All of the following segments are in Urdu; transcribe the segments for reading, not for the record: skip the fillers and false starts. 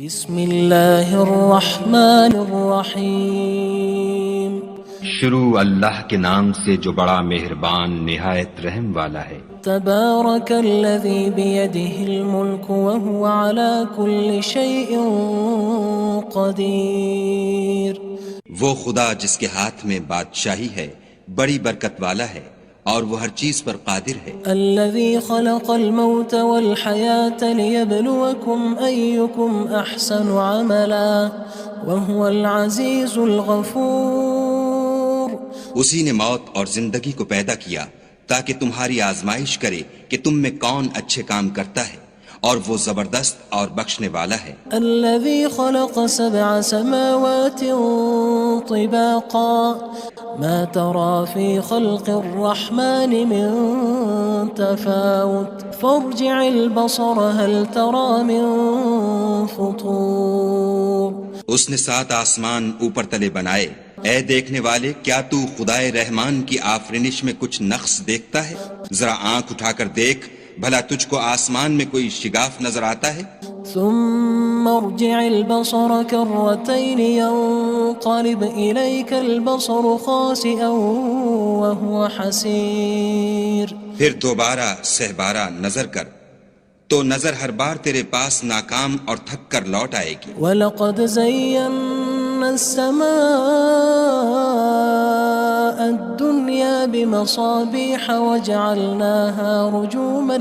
بسم اللہ الرحمن الرحیم شروع اللہ کے نام سے جو بڑا مہربان نہایت رحم والا ہے۔ تبارک الذی بیدہ الملک وہو علی کل شیء قدیر۔ وہ خدا جس کے ہاتھ میں بادشاہی ہے بڑی برکت والا ہے اور وہ ہر چیز پر قادر ہے۔ الذی خلق الموت والحیاة لیبلوکم ایکم احسن عملا وہو العزیز الغفور۔ اسی نے موت اور زندگی کو پیدا کیا تاکہ تمہاری آزمائش کرے کہ تم میں کون اچھے کام کرتا ہے، اور وہ زبردست اور بخشنے والا ہے۔ الذي خلق 7 سماوات طباقا ما ترى في خلق الرحمن من تفاوت فارجع البصر هل ترى من فطور۔ اس نے 7 آسمان اوپر تلے بنائے، اے دیکھنے والے کیا تو خدائے رحمان کی آفرینش میں کچھ نقص دیکھتا ہے؟ ذرا آنکھ اٹھا کر دیکھ، بھلا تجھ کو آسمان میں کوئی شگاف نظر آتا ہے؟ ثم ارجع البصر كرتين ينقلب إليك البصر خاسئا وهو حسير۔ پھر دوبارہ سہبارہ نظر کر تو نظر ہر بار تیرے پاس ناکام اور تھک کر لوٹ آئے گی۔ وَلَقَدْ زَيَّنَّا السَّمَاءَ الدُّنْيَا بِمَصَابِيحَ وَجَعَلْنَاهَا رُجُومًا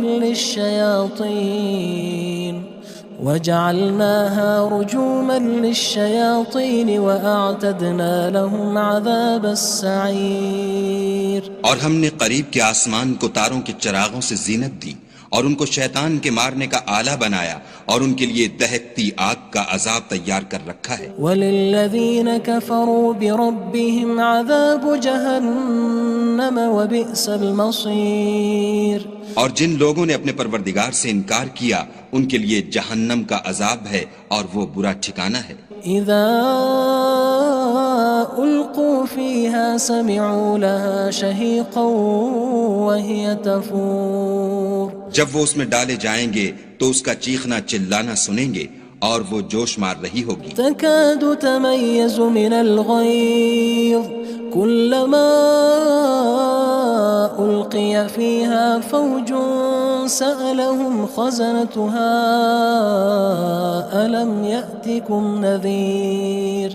لِلشَّيَاطِينِ وَأَعْتَدْنَا لَهُمْ عَذَابَ السَّعِيرِ۔ اور ہم نے قریب کے آسمان کو تاروں کے چراغوں سے زینت دی اور ان کو شیطان کے مارنے کا آلہ بنایا، اور ان کے لیے دہکتی آگ کا عذاب تیار کر رکھا ہے۔ وَلِلَّذِينَ كَفَرُوا بِرَبِّهِمْ عَذَابُ جَهَنَّمَ وَبِئْسَ الْمَصِيرُ۔ اور جن لوگوں نے اپنے پروردگار سے انکار کیا ان کے لیے جہنم کا عذاب ہے اور وہ برا ٹھکانہ ہے۔ اذا القوا فيها سمعوا لها شهيقا وهي تفور۔ جب وہ اس میں ڈالے جائیں گے تو اس کا چیخنا چلانا سنیں گے اور وہ جوش مار رہی ہوگی۔ تكاد تميز من الغيظ كلما ألقي فيها فوج سألهم خزنتها ألم يأتكم نذير۔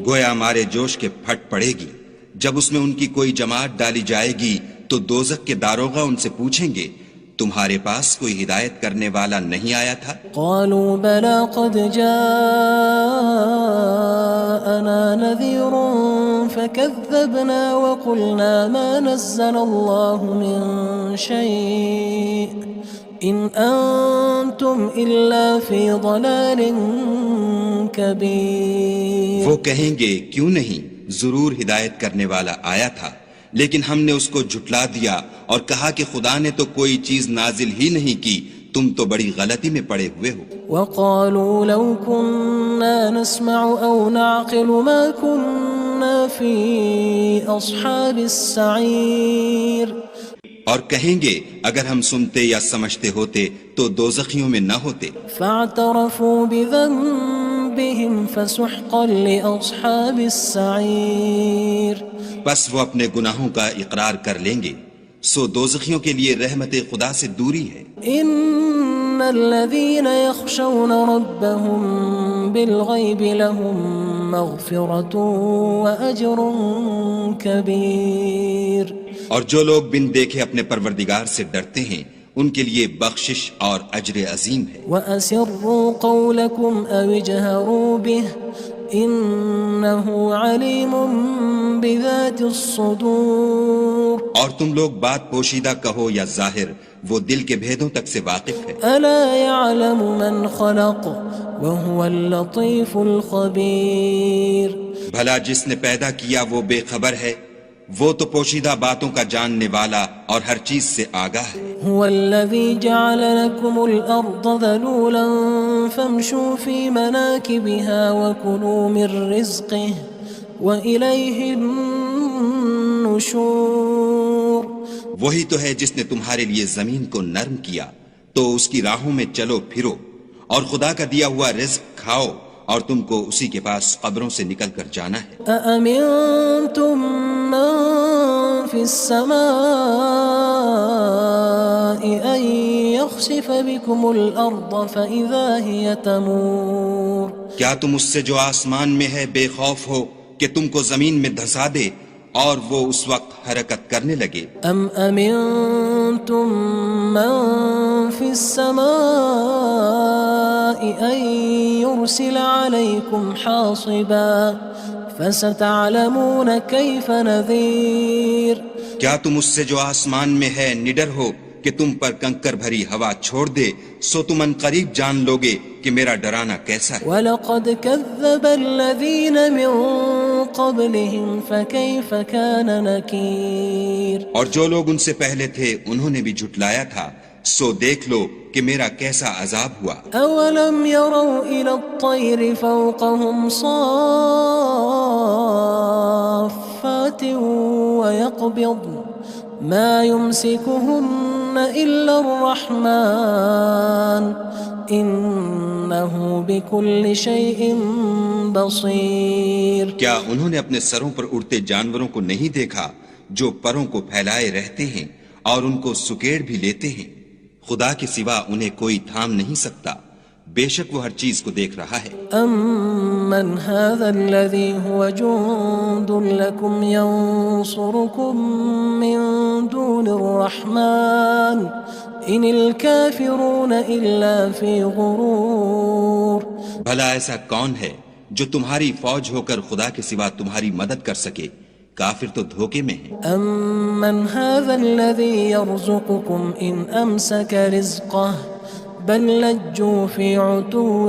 گویا ہمارے جوش کے پھٹ پڑے گی جب اس میں ان کی کوئی جماعت ڈالی جائے گی تو دوزخ کے داروغہ ان سے پوچھیں گے تمہارے پاس کوئی ہدایت کرنے والا نہیں آیا تھا؟ قالوا بلى قد جاءنا نذير فكذبنا وقلنا ما نزل الله من شيء إن أنتم إلا في ضلال كبير۔ وہ کہیں گے کیوں نہیں، ضرور ہدایت کرنے والا آیا تھا، لیکن ہم نے اس کو جھٹلا دیا اور کہا کہ خدا نے تو کوئی چیز نازل ہی نہیں کی، تم تو بڑی غلطی میں پڑے ہوئے ہو۔ وقالوا لو كنا نسمع أو نعقل ما كنا في أصحاب السعير۔ اور کہیں گے اگر ہم سنتے یا سمجھتے ہوتے تو دوزخیوں میں نہ ہوتے۔ فاعترفوا بذنبهم فسحقا لأصحاب السعير۔ بس وہ اپنے گناہوں کا اقرار کر لیں گے، سو دوزخیوں کے لیے رحمت خدا سے دوری ہے۔ ان الذين يخشون ربهم بالغيب لهم مغفرة وأجر كبير۔ اور جو لوگ بن دیکھے اپنے پروردگار سے ڈرتے ہیں ان کے لیے بخشش اور اجر عظیم ہے۔ وَأَسِرُّوا قَوْلَكُمْ أَوِ اجْهَرُوا بِهِ إِنَّهُ عَلِيمٌ بِذَاتِ الصُّدُورِ۔ اور تم لوگ بات پوشیدہ کہو یا ظاہر، وہ دل کے بھیدوں تک سے واقف ہے۔ أَلَا يَعْلَمُ مَنْ خَلَقَ وَهُوَ اللَّطِيفُ الْخَبِيرُ۔ بھلا جس نے پیدا کیا وہ بے خبر ہے، وہ تو پوشیدہ باتوں کا جاننے والا اور ہر چیز سے آگاہ ہے۔ هو الذي جعل لكم الأرض ذلولا فامشوا في مناكبها وكلوا من رزقه وإليه النشور۔ وہی تو ہے جس نے تمہارے لیے زمین کو نرم کیا تو اس کی راہوں میں چلو پھرو اور خدا کا دیا ہوا رزق کھاؤ اور تم کو اسی کے پاس قبروں سے نکل کر جانا ہے۔ أأمنتم من في السماء أن يخسف بكم الأرض فإذا هي تمور کیا تم اس سے جو آسمان میں ہے بے خوف ہو کہ تم کو زمین میں دھسا دے اور وہ اس وقت حرکت کرنے لگے؟ أم أمنتم من في السماء أن يرسل عليكم حاصبا فستعلمون كيف نذير کیا تم اس سے جو آسمان میں ہے نڈر ہو کہ تم پر کنکر بھری ہوا چھوڑ دے، سو تم ان قریب جان لوگے کہ میرا ڈرانا کیسا ہے۔ وَلَقَدْ كَذَّبَ الَّذِينَ مِن قَبْلِهِمْ فَكَيْفَ كَانَ نَكِيرٌ اور جو لوگ ان سے پہلے تھے انہوں نے بھی جھٹلایا تھا، سو دیکھ لو کہ میرا کیسا عذاب ہوا۔ أَوَلَمْ يَرَوْا إِلَى الطَّيْرِ فَوْقَهُمْ صَافَّاتٍ وَيَقْبِضْنَ مَا يُمْسِكُهُنَّ إِلَّا الرَّحْمَنُ إِنَّهُ بِكُلِّ شَيْءٍ بَصِيرٌ کیا انہوں نے اپنے سروں پر اڑتے جانوروں کو نہیں دیکھا جو پروں کو پھیلائے رہتے ہیں اور ان کو سکیڑ بھی لیتے ہیں؟ خدا کے سوا انہیں کوئی تھام نہیں سکتا، بے شک وہ ہر چیز کو دیکھ رہا ہے۔ أَمَّنْ هَذَا الَّذِي هُوَ جُندٌ لَكُمْ يَنصُرُكُم مِّن دُونِ الرَّحْمَنِ إِنِ الْكَافِرُونَ إِلَّا فِي غُرُورٍ بھلا ایسا کون ہے جو تمہاری فوج ہو کر خدا کے سوا تمہاری مدد کر سکے؟ کافر تو دھوکے میں ہیں۔ أَمَّنْ هَذَا الَّذِي يَرْزُقُكُمْ إِنْ أَمْسَكَ رِزْقَهُ بَلْ لَجُّوا فِي عُتُوٍّ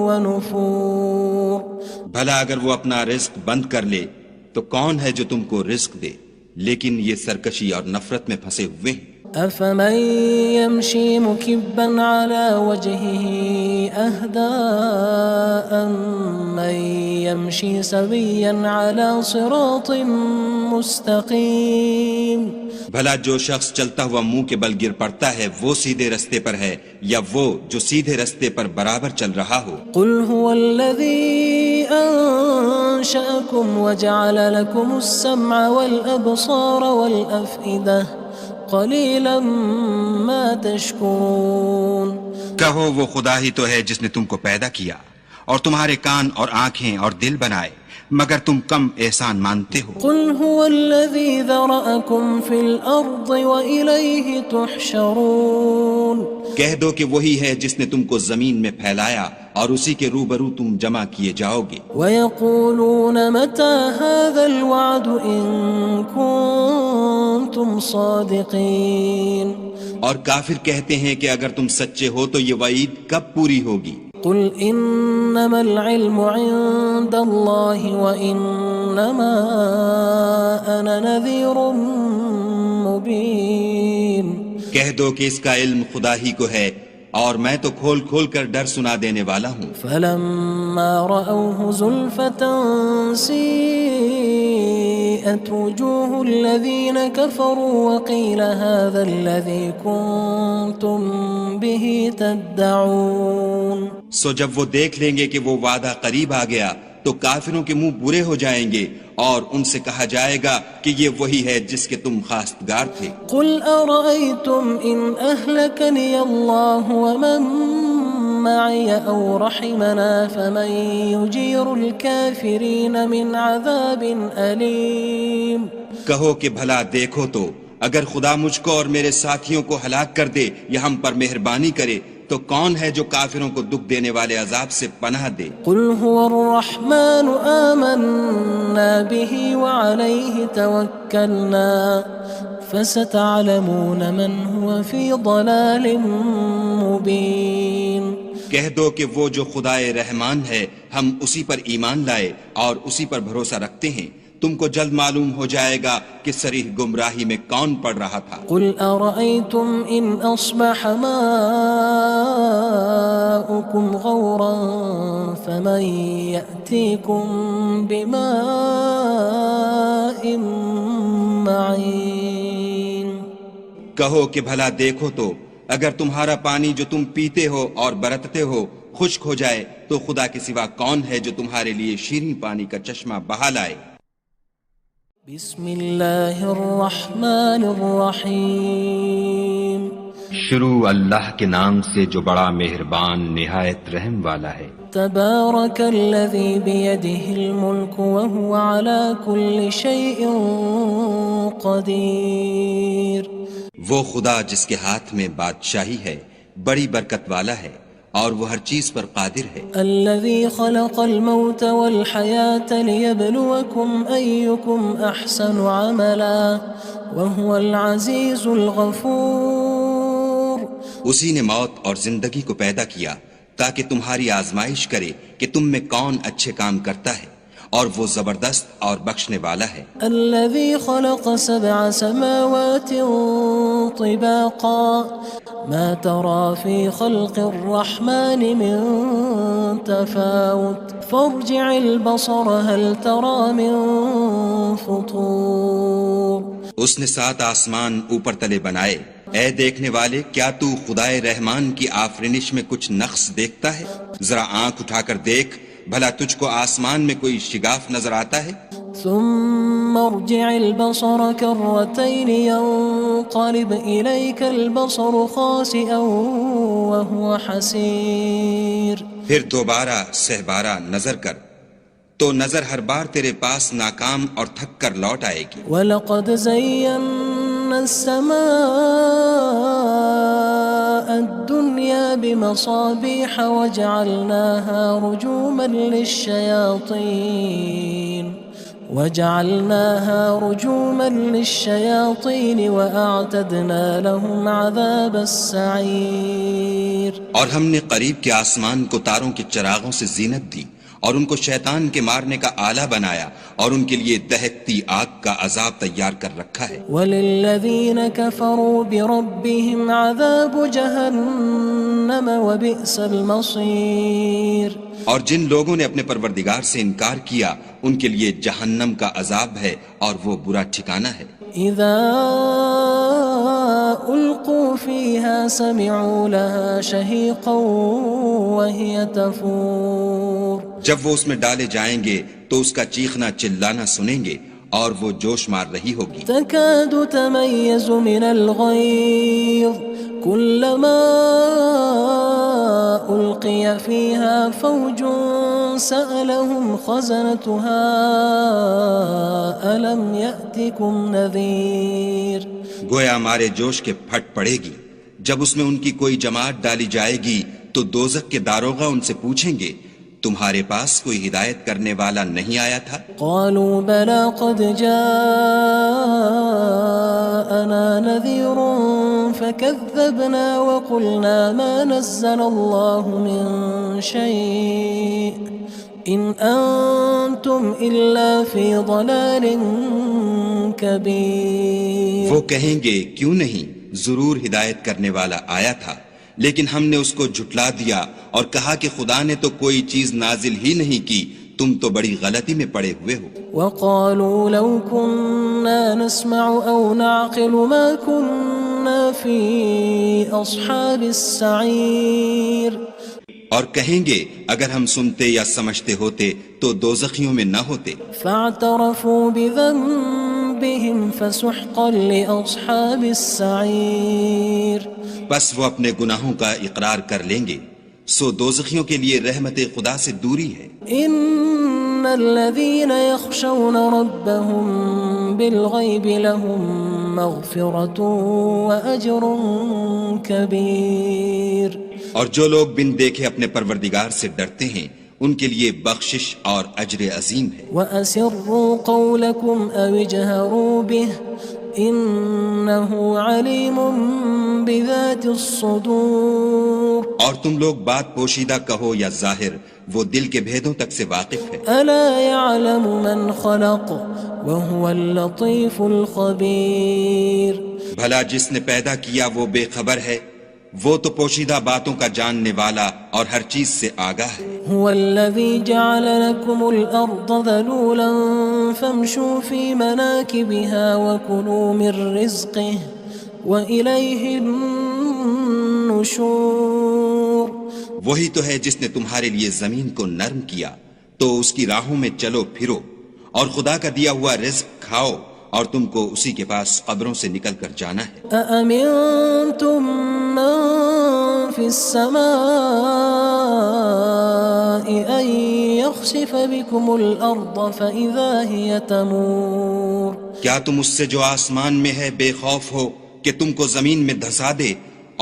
وَنُفُورٍ بھلا اگر وہ اپنا رزق بند کر لے تو کون ہے جو تم کو رزق دے، لیکن یہ سرکشی اور نفرت میں پھنسے ہوئے ہیں۔ أَفَمَن يَمْشِي مُكِبًّا عَلَى وَجْهِهِ أَهْدَىٰ أَمَّن يَمْشِي سَوِيًّا عَلَى صِرَاطٍ مُّسْتَقِيمٍ بھلا جو شخص چلتا ہوا منہ کے بل گر پڑتا ہے وہ سیدھے رستے پر ہے یا وہ جو سیدھے رستے پر برابر چل رہا ہو؟ قُلْ هُوَ الَّذِي أَنشَأَكُمْ وَجَعَلَ لَكُمُ السَّمْعَ وَالْأَبْصَارَ وَالْأَفْئِدَةَ قَلِيلًا مَا تَشْكُرُونَ کہو وہ خدا ہی تو ہے جس نے تم کو پیدا کیا اور تمہارے کان اور آنکھیں اور دل بنائے، مگر تم کم احسان مانتے ہو۔ قُلْ هُوَ الَّذِي ذَرَأَكُمْ فِي الْأَرْضِ وَإِلَيْهِ تُحْشَرُونَ کہہ دو کہ وہی ہے جس نے تم کو زمین میں پھیلایا اور اسی کے روبرو تم جمع کیے جاؤ گے۔ وَيَقُولُونَ مَتَى هَذَا الْوَعْدُ إِن كُنتُمْ صَادِقِينَ اور کافر کہتے ہیں کہ اگر تم سچے ہو تو یہ وعید کب پوری ہوگی؟ قُلْ إِنَّمَا الْعِلْمُ عِندَ اللَّهِ وَإِنَّمَا أَنَا نَذِيرٌ مُّبِينٌ کہہ دو کہ اس کا علم خدا ہی کو ہے اور میں تو کھول کھول کر ڈر سنا دینے والا ہوں۔ فَلَمَّا رَأَوْهُ زُلْفَةً سِيئَتْ وُجُوهُ الَّذِينَ كَفَرُوا وَقِيلَ هَذَا الَّذِي كُنتُم بِهِ تَدَّعُونَ سو جب وہ دیکھ لیں گے کہ وہ وعدہ قریب آ گیا تو کافروں کے منہ برے ہو جائیں گے اور ان سے کہا جائے گا کہ یہ وہی ہے جس کے تم خواستگار تھے۔ قُلْ أَرَأَيْتُمْ إِنْ أَهْلَكَنِيَ اللَّهُ وَمَن مَّعِيَ أَوْ رَحِمَنَا فَمَن يُجِيرُ الْكَافِرِينَ مِنْ عَذَابٍ أَلِيمٍ کہو کہ بھلا دیکھو تو اگر خدا مجھ کو اور میرے ساتھیوں کو ہلاک کر دے یا ہم پر مہربانی کرے تو کون ہے جو کافروں کو دکھ دینے والے عذاب سے پناہ دے؟ قُلْ هُوَ الرَّحْمَنُ آمَنَّا بِهِ وَعَلَيْهِ تَوَكَّلْنَا فَسَتَعْلَمُونَ مَنْ هُوَ فِي ضَلَالٍ مُّبِينٍ کہہ دو کہ وہ جو خدائے رحمان ہے ہم اسی پر ایمان لائے اور اسی پر بھروسہ رکھتے ہیں، تم کو جلد معلوم ہو جائے گا کہ صریح گمراہی میں کون پڑ رہا تھا۔ قُلْ أَرَأَيْتُمْ إِنْ أَصْبَحَ مَاؤُكُمْ غَوْرًا فَمَن يَأْتِيكُم بِمَاءٍ مَّعِينٍ کہو کہ بھلا دیکھو تو اگر تمہارا پانی جو تم پیتے ہو اور برتتے ہو خشک ہو جائے تو خدا کے سوا کون ہے جو تمہارے لیے شیریں پانی کا چشمہ بہا لائے؟ بسم اللہ الرحمن الرحیم شروع اللہ کے نام سے جو بڑا مہربان نہایت رحم والا ہے۔ تبارک الذی بیدہ الملک وہو علی کل شیء قدیر۔ وہ خدا جس کے ہاتھ میں بادشاہی ہے بڑی برکت والا ہے اور وہ ہر چیز پر قادر ہے۔ الذی خلق الموت والحیاة لیبلوکم ایکم احسن عملا وہو العزیز الغفور۔ اسی نے موت اور زندگی کو پیدا کیا تاکہ تمہاری آزمائش کرے کہ تم میں کون اچھے کام کرتا ہے، اور وہ زبردست اور بخشنے والا ہے۔ الذي خلق 7 سماوات طباقا ما ترى في خلق الرحمن من تفاوت فارجع البصر هل ترى من فطور۔ اس نے 7 آسمان اوپر تلے بنائے، اے دیکھنے والے کیا تو خدائے رحمان کی آفرینش میں کچھ نقص دیکھتا ہے؟ ذرا آنکھ اٹھا کر دیکھ، بھلا تجھ کو آسمان میں کوئی شگاف نظر آتا ہے؟ ثم ارجع البصر كرتين ينقلب إليك البصر خاسئا وهو حسير۔ پھر دوبارہ سہبارہ نظر کر تو نظر ہر بار تیرے پاس ناکام اور تھک کر لوٹ آئے گی۔ وَلَقَدْ زَيَّنَّا السَّمَاءَ الدُّنْيَا بِمَصَابِيحَ وَجَعَلْنَاهَا رُجُومًا لِلشَّيَاطِينِ وَأَعْتَدْنَا لَهُمْ عَذَابَ السَّعِيرِ۔ اور ہم نے قریب کے آسمان کو تاروں کے چراغوں سے زینت دی اور ان کو شیطان کے مارنے کا آلہ بنایا اور ان کے لیے دہکتی آگ کا عذاب تیار کر رکھا ہے۔ وَلِلَّذِينَ كَفَرُوا بِرَبِّهِمْ عَذَابُ جَهَنَّمَ وَبِئْسَ الْمَصِيرُ۔ اور جن لوگوں نے اپنے پروردگار سے انکار کیا ان کے لیے جہنم کا عذاب ہے اور وہ برا ٹھکانہ ہے۔ اذا القوا فيها سمعوا لها شهيقا وهي تفور۔ جب وہ اس میں ڈالے جائیں گے تو اس کا چیخنا چلانا سنیں گے اور وہ جوش مار رہی ہوگی۔ تكاد تميز من الغيظ كلما ألقي فيها فوج سألهم خزنتها ألم يأتكم نذير۔ گویا ہمارے جوش کے پھٹ پڑے گی جب اس میں ان کی کوئی جماعت ڈالی جائے گی تو دوزخ کے داروغہ ان سے پوچھیں گے تمہارے پاس کوئی ہدایت کرنے والا نہیں آیا تھا؟ قالوا بلى قد جاءنا نذير فكذبنا وقلنا ما نزل الله من شيء إن أنتم إلا في ضلال كبير۔ وہ کہیں گے کیوں نہیں، ضرور ہدایت کرنے والا آیا تھا، لیکن ہم نے اس کو جھٹلا دیا اور کہا کہ خدا نے تو کوئی چیز نازل ہی نہیں کی، تم تو بڑی غلطی میں پڑے ہوئے ہو۔ وقالوا لو كنا نسمع أو نعقل ما كنا في أصحاب السعير۔ اور کہیں گے اگر ہم سنتے یا سمجھتے ہوتے تو دوزخیوں میں نہ ہوتے۔ فاعترفوا بذنبهم فسحقا لأصحاب السعير۔ بس وہ اپنے گناہوں کا اقرار کر لیں گے، سو دوزخیوں کے لیے رحمت خدا سے دوری ہے۔ ان الذين يخشون ربهم بالغيب لهم مغفرة وأجر كبير۔ اور جو لوگ بن دیکھے اپنے پروردگار سے ڈرتے ہیں ان کے لیے بخشش اور اجر عظیم ہے۔ وَأَسِرُّوا قَوْلَكُمْ أَوِ اجْهَرُوا بِهِ إِنَّهُ عَلِيمٌ بِذَاتِ الصُّدُورِ۔ اور تم لوگ بات پوشیدہ کہو یا ظاہر، وہ دل کے بھیدوں تک سے واقف ہے۔ أَلَا يَعْلَمُ مَنْ خَلَقَ وَهُوَ اللَّطِيفُ الْخَبِيرُ۔ بھلا جس نے پیدا کیا وہ بے خبر ہے، وہ تو پوشیدہ باتوں کا جاننے والا اور ہر چیز سے آگاہ ہے۔ هو الذي جعل لكم الأرض ذلولا فامشوا في مناكبها وكلوا من رزقه وإليه النشور وہی تو ہے جس نے تمہارے لیے زمین کو نرم کیا تو اس کی راہوں میں چلو پھرو، اور خدا کا دیا ہوا رزق کھاؤ، اور تم کو اسی کے پاس قبروں سے نکل کر جانا ہے۔ أأمنتم من في السماء أن يخسف بكم الأرض فإذا هي تمور کیا تم اس سے جو آسمان میں ہے بے خوف ہو کہ تم کو زمین میں دھسا دے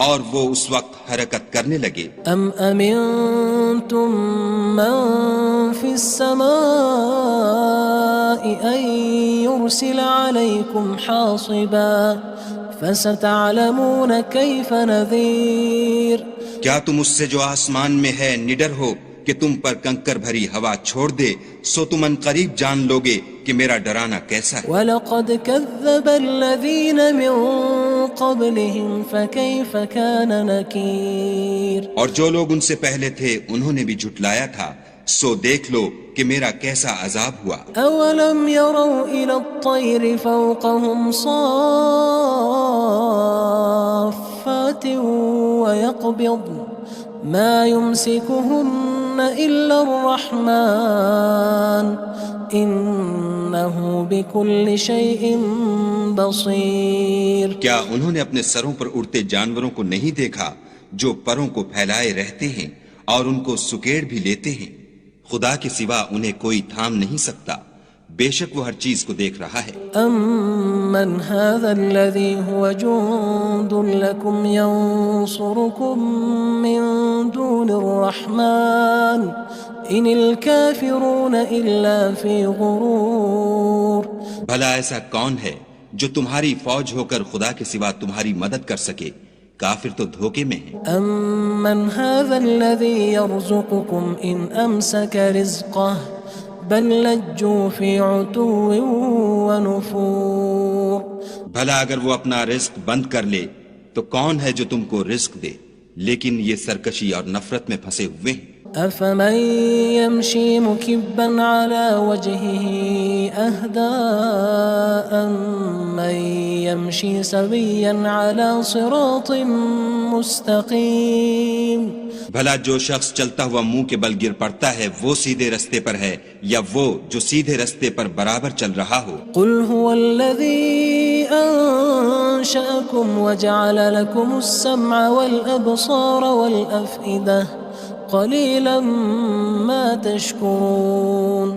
اور وہ اس وقت حرکت کرنے لگے؟ أم أمنتم من في السماء أن يرسل عليكم حاصبا فستعلمون كيف نذير کیا تم اس سے جو آسمان میں ہے نڈر ہو کہ تم پر کنکر بھری ہوا چھوڑ دے، سو تم ان قریب جان لوگے کہ میرا ڈرانا کیسا ہے۔ وَلَقَدْ كَذَّبَ الَّذِينَ مِن قَبْلِهِمْ فَكَيْفَ كَانَ نَكِيرٌ اور جو لوگ ان سے پہلے تھے انہوں نے بھی جھٹلایا تھا، سو دیکھ لو کہ میرا کیسا عذاب ہوا۔ أَوَلَمْ يَرَوْا إِلَى الطَّيْرِ فَوْقَهُمْ صَافَّاتٍ وَيَقْبِضْنَ مَا يُمْسِكُهُنَّ إِلَّا الرَّحْمَنُ إِنَّهُ بِكُلِّ شَيْءٍ بَصِيرٌ کیا انہوں نے اپنے سروں پر اڑتے جانوروں کو نہیں دیکھا جو پروں کو پھیلائے رہتے ہیں اور ان کو سکیڑ بھی لیتے ہیں؟ خدا کے سوا انہیں کوئی تھام نہیں سکتا، بے شک وہ ہر چیز کو دیکھ رہا ہے۔ أَمَّنْ هَذَا الَّذِي هُوَ جُندٌ لَكُمْ يَنصُرُكُم مِّن دُونِ الرَّحْمَنِ إِنِ الْكَافِرُونَ إِلَّا فِي غُرُورٍ بھلا ایسا کون ہے جو تمہاری فوج ہو کر خدا کے سوا تمہاری مدد کر سکے؟ کافر تو دھوکے میں ہیں۔ أَمَّنْ هَذَا الَّذِي يَرْزُقُكُمْ إِنْ أَمْسَكَ رِزْقَهُ بَلْ لَجُّوا فِي عُتُوٍّ وَنُفُورٍ بھلا اگر وہ اپنا رزق بند کر لے تو کون ہے جو تم کو رزق دے؟ لیکن یہ سرکشی اور نفرت میں پھنسے ہوئے ہیں۔ أَفَمَن يَمْشِي مُكِبًّا عَلَى وَجْهِهِ أَهْدَىٰ أَمَّن يَمْشِي سَوِيًّا عَلَى صِرَاطٍ مُّسْتَقِيمٍ بھلا جو شخص چلتا ہوا منہ کے بل گر پڑتا ہے وہ سیدھے رستے پر ہے یا وہ جو سیدھے رستے پر برابر چل رہا ہو؟ قُلْ هُوَ الَّذِي أَنشَأَكُمْ وَجَعَلَ لَكُمُ السَّمْعَ وَالْأَبْصَارَ وَالْأَفْئِدَةَ قَلِيلًا مَا تَشْكُرُونَ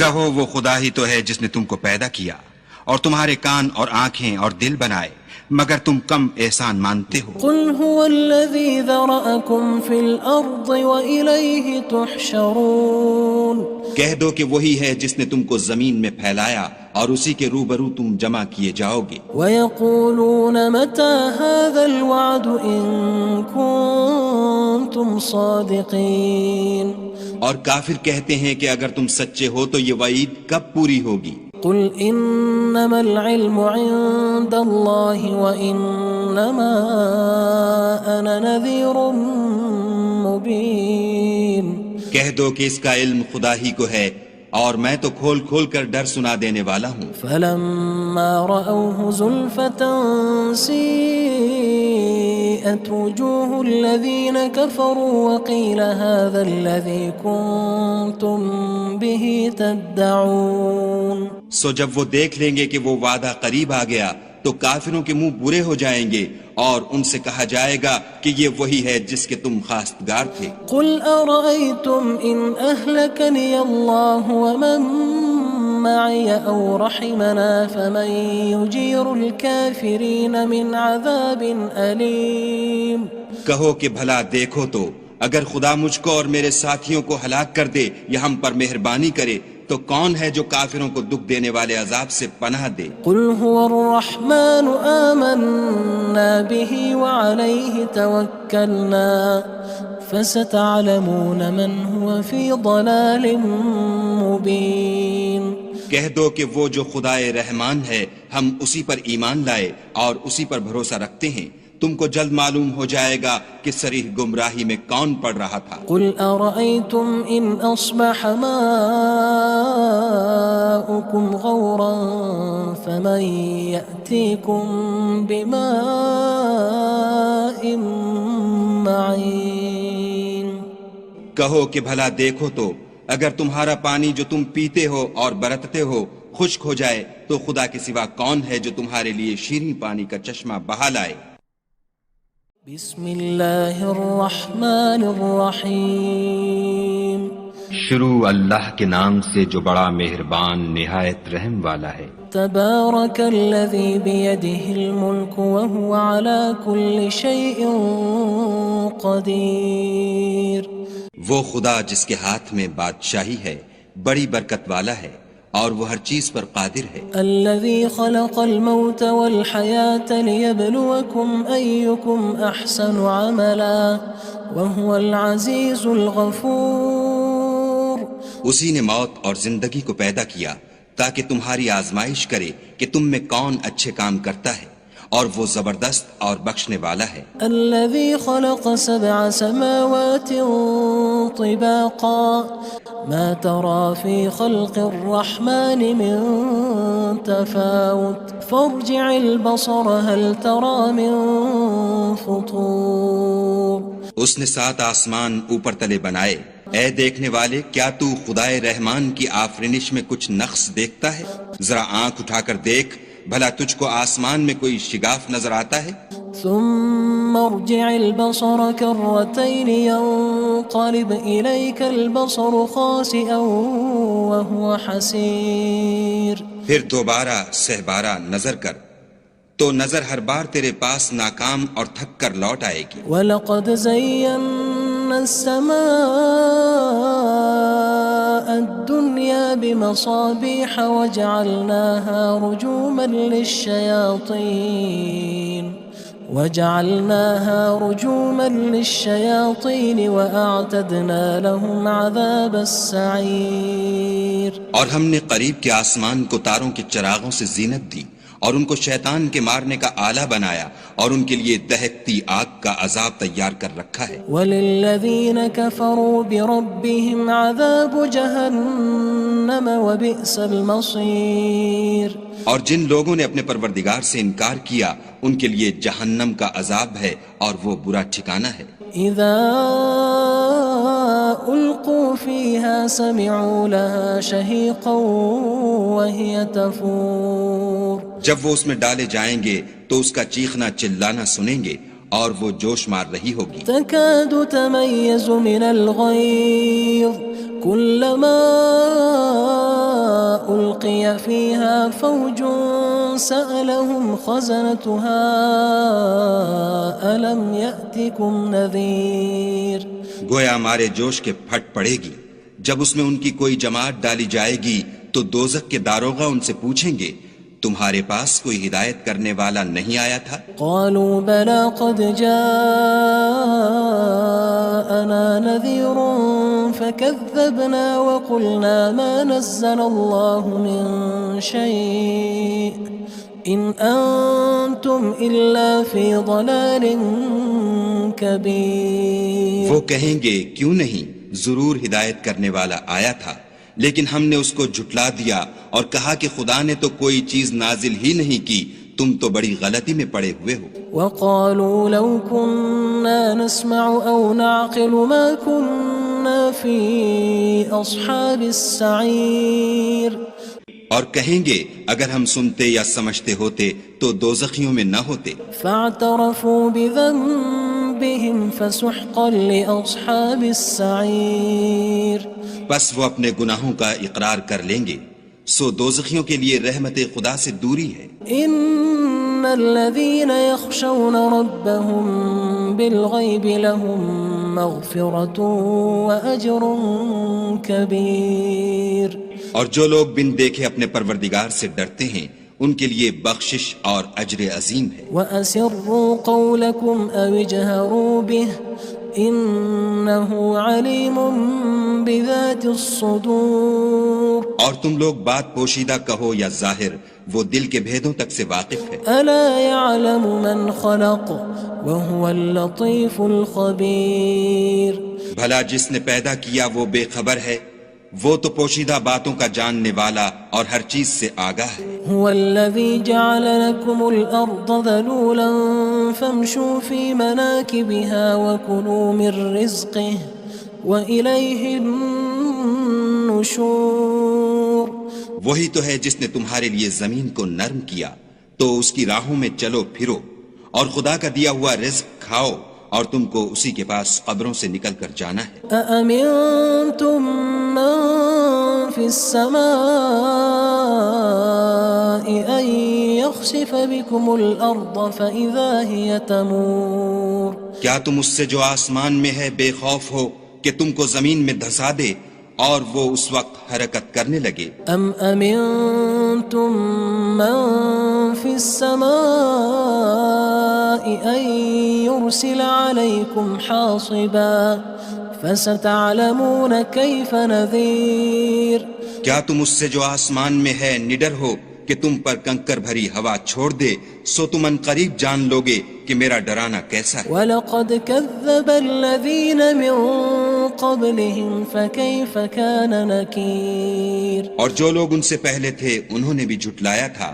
کہو وہ خدا ہی تو ہے جس نے تم کو پیدا کیا اور تمہارے کان اور آنکھیں اور دل بنائے، مگر تم کم احسان مانتے ہو۔ قُلْ هُوَ الَّذِي ذَرَأَكُمْ فِي الْأَرْضِ وَإِلَيْهِ تُحْشَرُونَ کہہ دو کہ وہی ہے جس نے تم کو زمین میں پھیلایا اور اسی کے روبرو تم جمع کیے جاؤ گے۔ وَيَقُولُونَ مَتَى هَذَا الْوَعْدُ إِن كُنتُمْ صَادِقِينَ اور کافر کہتے ہیں کہ اگر تم سچے ہو تو یہ وعید کب پوری ہوگی؟ قُلْ إِنَّمَا الْعِلْمُ عِندَ اللَّهِ وَإِنَّمَا أَنَا نَذِيرٌ مُّبِينٌ کہہ دو کہ اس کا علم خدا ہی کو ہے اور میں تو کھول کھول کر ڈر سنا دینے والا ہوں۔ فَلَمَّا رَأَوْهُ زُلْفَةً سِيئَتْ وُجُوهُ الَّذِينَ كَفَرُوا وَقِيلَ هَذَا الَّذِي كُنتُم بِهِ تَدَّعُونَ سو جب وہ دیکھ لیں گے کہ وہ وعدہ قریب آ گیا تو کافروں کے منہ برے ہو جائیں گے اور ان سے کہا جائے گا کہ یہ وہی ہے جس کے تم خواستگار تھے۔ قُلْ أَرَأَيْتُمْ إِنْ أَهْلَكَنِيَ اللَّهُ وَمَن مَّعِيَ أَوْ رَحِمَنَا فَمَن يُجِيرُ الْكَافِرِينَ مِنْ عَذَابٍ أَلِيمٍ کہو کہ بھلا دیکھو تو اگر خدا مجھ کو اور میرے ساتھیوں کو ہلاک کر دے یا ہم پر مہربانی کرے تو کون ہے جو کافروں کو دکھ دینے والے عذاب سے پناہ دے؟ قُلْ هُوَ الرَّحْمَنُ آمَنَّا بِهِ وَعَلَيْهِ تَوَكَّلْنَا فَسَتَعْلَمُونَ مَنْ هُوَ فِي ضَلَالٍ مُّبِينٍ کہہ دو کہ وہ جو خدائے رحمان ہے ہم اسی پر ایمان لائے اور اسی پر بھروسہ رکھتے ہیں، تم کو جلد معلوم ہو جائے گا کہ صریح گمراہی میں کون پڑ رہا تھا۔ قُلْ أَرَأَيْتُمْ إِنْ أَصْبَحَ مَاؤُكُمْ غَوْرًا فَمَن يَأْتِيكُم بِمَاءٍ کہو کہ بھلا دیکھو تو اگر تمہارا پانی جو تم پیتے ہو اور برتتے ہو خشک ہو جائے تو خدا کے سوا کون ہے جو تمہارے لیے شیریں پانی کا چشمہ بہا لائے؟ بسم اللہ الرحمن الرحیم شروع اللہ کے نام سے جو بڑا مہربان نہایت رحم والا ہے۔ تبارک الذی بیدہ الملک وہو علی کل شیء قدیر۔ وہ خدا جس کے ہاتھ میں بادشاہی ہے بڑی برکت والا ہے اور وہ ہر چیز پر قادر ہے۔ الذي خلق الموت والحياة ليبلوكم أيكم أحسن عملا وهو العزيز الغفور۔ اسی نے موت اور زندگی کو پیدا کیا تاکہ تمہاری آزمائش کرے کہ تم میں کون اچھے کام کرتا ہے، اور وہ زبردست اور بخشنے والا ہے۔ الذي خلق 7 سماوات طباقا ما ترى في خلق الرحمن من تفاوت فارجع البصر هل ترى من فطور۔ اس نے 7 آسمان اوپر تلے بنائے، اے دیکھنے والے کیا تو خدائے رحمان کی آفرینش میں کچھ نقص دیکھتا ہے؟ ذرا آنکھ اٹھا کر دیکھ، بھلا تجھ کو آسمان میں کوئی شگاف نظر آتا ہے؟ ثم ارجع البصر كرتين ينقلب إليك البصر خاسئا وهو حسير۔ پھر دوبارہ سہبارہ نظر کر تو نظر ہر بار تیرے پاس ناکام اور تھک کر لوٹ آئے گی۔ وَلَقَدْ زَيَّنَّا السَّمَاءَ الدُّنْيَا بِمَصَابِيحَ وَجَعَلْنَاهَا رُجُومًا لِلشَّيَاطِينِ وَأَعْتَدْنَا لَهُمْ عَذَابَ السَّعِيرِ۔ اور ہم نے قریب کے آسمان کو تاروں کے چراغوں سے زینت دی اور ان کو شیطان کے مارنے کا آلہ بنایا اور ان کے لیے دہکتی آگ کا عذاب تیار کر رکھا ہے۔ وَلِلَّذِينَ كَفَرُوا بِرَبِّهِمْ عَذَابُ جَهَنَّمَ وَبِئْسَ الْمَصِيرُ۔ اور جن لوگوں نے اپنے پروردگار سے انکار کیا ان کے لیے جہنم کا عذاب ہے اور وہ برا ٹھکانہ ہے۔ اذا القوا فيها سمعوا لها شهيقا وهي تفور۔ جب وہ اس میں ڈالے جائیں گے تو اس کا چیخنا چلانا سنیں گے اور وہ جوش مار رہی ہوگی۔ تكاد تميز من الغيظ كلما ألقي فيها فوج سألهم خزنتها ألم يأتكم نذير۔ گویا مارے جوش کے پھٹ پڑے گی۔ جب اس میں ان کی کوئی جماعت ڈالی جائے گی تو دوزخ کے داروغہ ان سے پوچھیں گے تمہارے پاس کوئی ہدایت کرنے والا نہیں آیا تھا؟ قالوا بلى قد جاءنا نذير فكذبنا وقلنا ما نزل الله من شيء إن أنتم إلا في ضلال كبير۔ وہ کہیں گے کیوں نہیں، ضرور ہدایت کرنے والا آیا تھا، لیکن ہم نے اس کو جھٹلا دیا اور کہا کہ خدا نے تو کوئی چیز نازل ہی نہیں کی، تم تو بڑی غلطی میں پڑے ہوئے ہو۔ وقالوا لو كنا نسمع أو نعقل ما كنا في أصحاب السعير۔ اور کہیں گے اگر ہم سنتے یا سمجھتے ہوتے تو دوزخیوں میں نہ ہوتے۔ فاعترفوا بذنبهم فسحقا لأصحاب السعير۔ بس وہ اپنے گناہوں کا اقرار کر لیں گے، سو دوزخیوں کے لیے رحمت خدا سے دوری ہے۔ ان الذين يخشون ربهم بالغيب لهم مغفرة وأجر كبير۔ اور جو لوگ بن دیکھے اپنے پروردگار سے ڈرتے ہیں ان کے لیے بخشش اور اجر عظیم ہے۔ وَأَسِرُّوا قَوْلَكُمْ أَوِ اجْهَرُوا بِهِ إِنَّهُ عَلِيمٌ بِذَاتِ الصُّدُورِ۔ اور تم لوگ بات پوشیدہ کہو یا ظاہر، وہ دل کے بھیدوں تک سے واقف ہے۔ أَلَا يَعْلَمُ مَنْ خَلَقَ وَهُوَ اللَّطِيفُ الْخَبِيرُ۔ بھلا جس نے پیدا کیا وہ بے خبر ہے، وہ تو پوشیدہ باتوں کا جاننے والا اور ہر چیز سے آگاہ ہے۔ هو الذي جعل لكم الأرض ذلولا فامشوا في مناكبها وكلوا من رزقه وإليه النشور وہی تو ہے جس نے تمہارے لیے زمین کو نرم کیا تو اس کی راہوں میں چلو پھرو، اور خدا کا دیا ہوا رزق کھاؤ، اور تم کو اسی کے پاس قبروں سے نکل کر جانا ہے۔ أأمنتم من في السماء أن يخسف بكم الأرض فإذا هي تمور کیا تم اس سے جو آسمان میں ہے بے خوف ہو کہ تم کو زمین میں دھسا دے اور وہ اس وقت حرکت کرنے لگے؟ أم أمنتم من في السماء أن يرسل عليكم حاصبا فستعلمون كيف نذير کیا تم اس سے جو آسمان میں ہے نڈر ہو کہ تم پر کنکر بھری ہوا چھوڑ دے، سو تم ان قریب جان لوگے کہ میرا ڈرانا کیسا ہے۔ وَلَقَدْ كَذَّبَ الَّذِينَ مِن قَبْلِهِمْ فَكَيْفَ كَانَ نَكِيرٌ اور جو لوگ ان سے پہلے تھے انہوں نے بھی جھٹلایا تھا،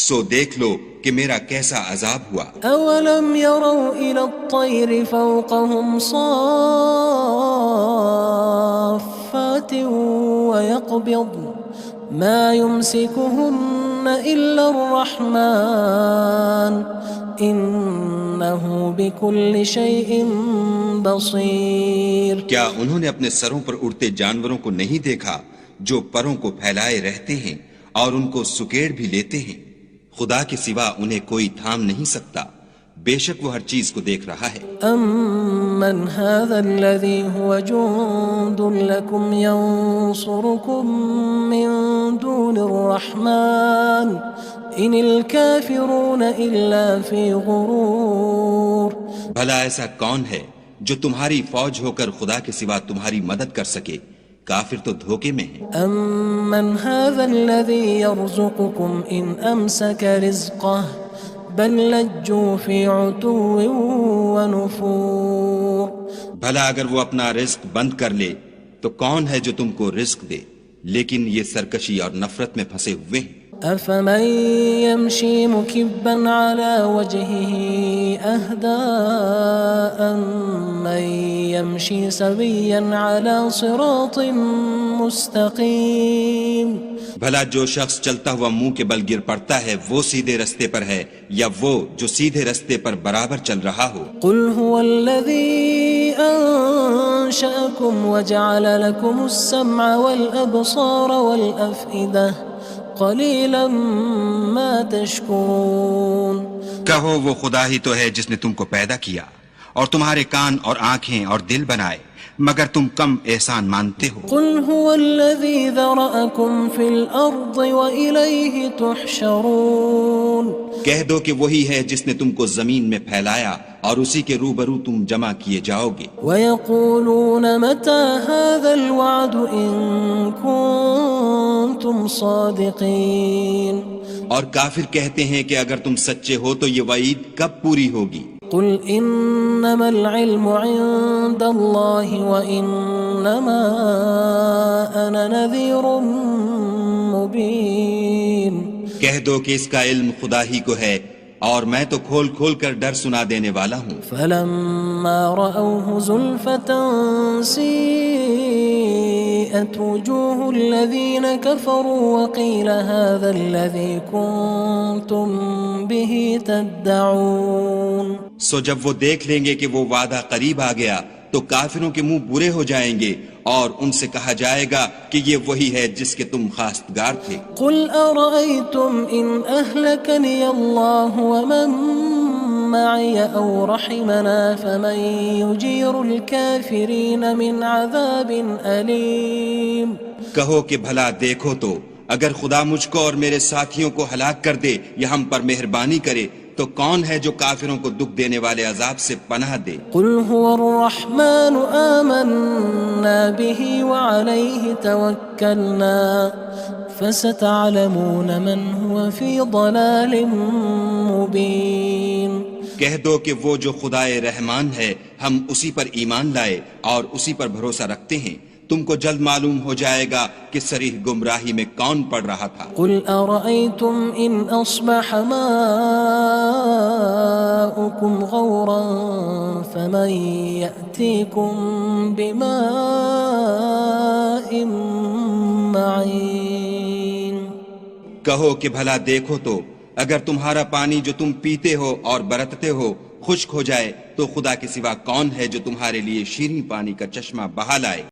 سو دیکھ لو کہ میرا کیسا عذاب ہوا۔ أَوَلَمْ يَرَوْا إِلَى الطَّيْرِ فَوْقَهُمْ صَافَّاتٍ وَيَقْبِضْنَ مَا يُمْسِكُهُنَّ إِلَّا الرَّحْمَنُ إِنَّهُ بِكُلِّ شَيْءٍ بَصِيرٌ کیا انہوں نے اپنے سروں پر اڑتے جانوروں کو نہیں دیکھا جو پروں کو پھیلائے رہتے ہیں اور ان کو سکیڑ بھی لیتے ہیں؟ خدا کے سوا انہیں کوئی تھام نہیں سکتا، بے شک وہ ہر چیز کو دیکھ رہا ہے۔ أَمَّنْ هَذَا الَّذِي هُوَ جُندٌ لَكُمْ يَنصُرُكُم مِّن دُونِ الرَّحْمَنِ إِنِ الْكَافِرُونَ إِلَّا فِي غُرُورٍ بھلا ایسا کون ہے جو تمہاری فوج ہو کر خدا کے سوا تمہاری مدد کر سکے؟ کافر تو دھوکے میں ہیں۔ أَمَّنْ هَذَا الَّذِي يَرْزُقُكُمْ إِنْ أَمْسَكَ رِزْقَهُ بَلْ لَجُّوا فِي عُتُوٍّ وَنُفُورٍ بھلا اگر وہ اپنا رزق بند کر لے تو کون ہے جو تم کو رزق دے؟ لیکن یہ سرکشی اور نفرت میں پھنسے ہوئے ہیں۔ أَفَمَن يَمْشِي مُكِبًّا عَلَى وَجْهِهِ أَهْدَىٰ أَمَّن يَمْشِي سَوِيًّا عَلَى صِرَاطٍ مُّسْتَقِيمٍ بھلا جو شخص چلتا ہوا منہ کے بل گر پڑتا ہے وہ سیدھے رستے پر ہے یا وہ جو سیدھے رستے پر برابر چل رہا ہو؟ قُلْ هُوَ الَّذِي أَنشَأَكُمْ وَجَعَلَ لَكُمُ السَّمْعَ وَالْأَبْصَارَ وَالْأَفْئِدَةَ قَلِيلًا مَا تَشْكُرُونَ کہو وہ خدا ہی تو ہے جس نے تم کو پیدا کیا اور تمہارے کان اور آنکھیں اور دل بنائے، مگر تم کم احسان مانتے ہو۔ قُلْ هُوَ الَّذِي ذَرَأَكُمْ فِي الْأَرْضِ وَإِلَيْهِ تُحْشَرُونَ کہہ دو کہ وہی ہے جس نے تم کو زمین میں پھیلایا اور اسی کے روبرو تم جمع کیے جاؤ گے۔ وَيَقُولُونَ مَتَى هَذَا الْوَعْدُ إِن كُنتُمْ صَادِقِينَ اور کافر کہتے ہیں کہ اگر تم سچے ہو تو یہ وعید کب پوری ہوگی؟ قُلْ إِنَّمَا الْعِلْمُ عِندَ اللَّهِ وَإِنَّمَا أَنَا نَذِيرٌ مُّبِينٌ کہہ دو کہ اس کا علم خدا ہی کو ہے اور میں تو کھول کھول کر ڈر سنا دینے والا ہوں۔ فَلَمَّا رَأَوْهُ زُلْفَةً سِيئَتْ وُجُوهُ الَّذِينَ كَفَرُوا وَقِيلَ هَذَا الَّذِي كُنتُم بِهِ تَدَّعُونَ سو جب وہ دیکھ لیں گے کہ وہ وعدہ قریب آ گیا تو کافروں کے منہ برے ہو جائیں گے اور ان سے کہا جائے گا کہ یہ وہی ہے جس کے تم خواستگار تھے۔ قُلْ أَرَأَيْتُمْ إِنْ أَهْلَكَنِيَ اللَّهُ وَمَن مَّعِيَ أَوْ رَحِمَنَا فَمَن يُجِيرُ الْكَافِرِينَ مِنْ عَذَابٍ أَلِيمٍ کہو کہ بھلا دیکھو تو اگر خدا مجھ کو اور میرے ساتھیوں کو ہلاک کر دے یا ہم پر مہربانی کرے تو کون ہے جو کافروں کو دکھ دینے والے عذاب سے پناہ دے؟ قُلْ هُوَ الرَّحْمَنُ آمَنَّا بِهِ وَعَلَيْهِ تَوَكَّلْنَا فَسَتَعْلَمُونَ مَنْ هُوَ فِي ضَلَالٍ مُّبِينٍ کہہ دو کہ وہ جو خدائے رحمان ہے ہم اسی پر ایمان لائے اور اسی پر بھروسہ رکھتے ہیں، تم کو جلد معلوم ہو جائے گا کہ صریح گمراہی میں کون پڑ رہا تھا۔ قل أرأيتم إن أصبح ماؤكم غورا فمن يأتيكم بماء معين۔ کہو کہ بھلا دیکھو تو اگر تمہارا پانی جو تم پیتے ہو اور برتتے ہو خشک ہو جائے تو خدا کے سوا کون ہے جو تمہارے لیے شیریں پانی کا چشمہ بہا لائے۔